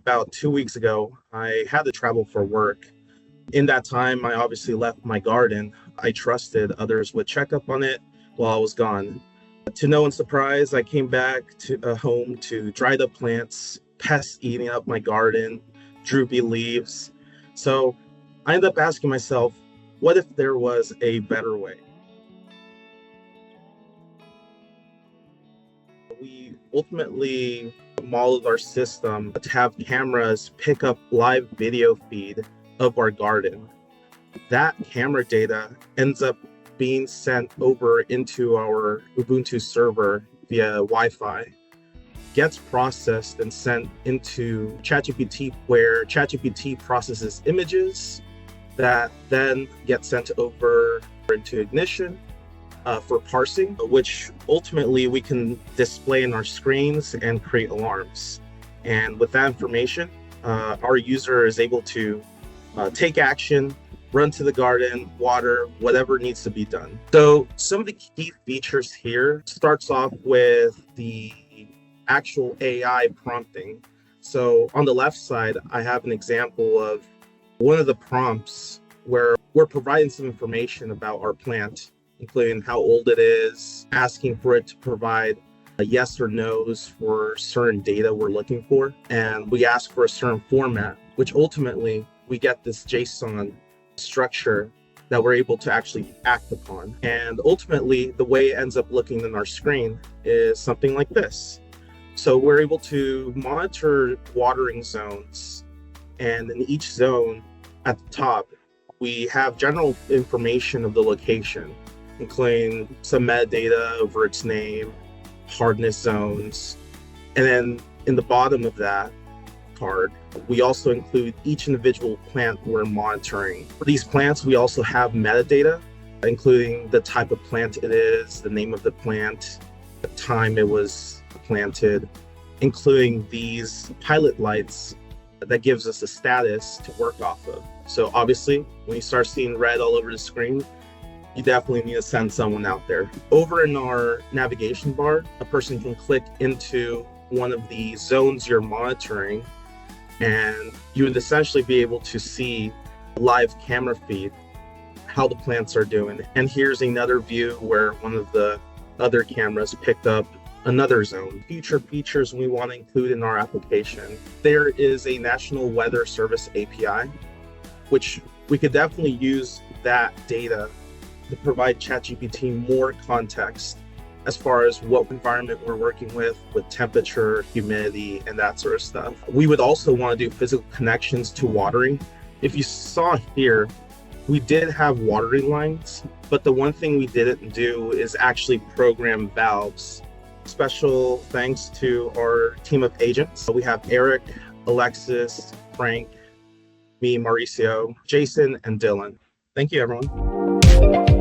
about 2 weeks ago, I had to travel for work. In that time, I obviously left my garden. I trusted others would check up on it while I was gone. To no one's surprise, I came back to home to dried up plants, pests eating up my garden, droopy leaves. So I ended up asking myself, what if there was a better way? We ultimately modeled our system to have cameras pick up live video feed of our garden. That camera data ends up being sent over into our Ubuntu server via Wi-Fi, gets processed and sent into ChatGPT, where ChatGPT processes images that then get sent over into Ignition for parsing, which ultimately we can display in our screens and create alarms. And with that information, our user is able to take action, run to the garden, water, whatever needs to be done. So some of the key features here starts off with the actual AI prompting. So on the left side, I have an example of one of the prompts where we're providing some information about our plant, including how old it is, asking for it to provide a yes or no's for certain data we're looking for. And we ask for a certain format, which ultimately we get this JSON structure that we're able to actually act upon. And ultimately, the way it ends up looking in our screen is something like this. So we're able to monitor watering zones, and in each zone at the top, we have general information of the location, including some metadata over its name, hardness zones, and then in the bottom of that card, we also include each individual plant we're monitoring. For these plants, we also have metadata, including the type of plant it is, the name of the plant, the time it was planted, including these pilot lights that gives us a status to work off of. So obviously, when you start seeing red all over the screen, you definitely need to send someone out there. Over in our navigation bar, a person can click into one of the zones you're monitoring, and you would essentially be able to see live camera feed, how the plants are doing. And here's another view where one of the other cameras picked up another zone. Future features we want to include in our application. There is a National Weather Service API, which we could definitely use that data to provide ChatGPT more context as far as what environment we're working with temperature, humidity, and that sort of stuff. We would also want to do physical connections to watering. If you saw here, we did have watering lines, but the one thing we didn't do is actually program valves. Special thanks to our team of agents. We have Eric, Alexis, Frank, me, Mauricio, Jason, and Dylan. Thank you, everyone.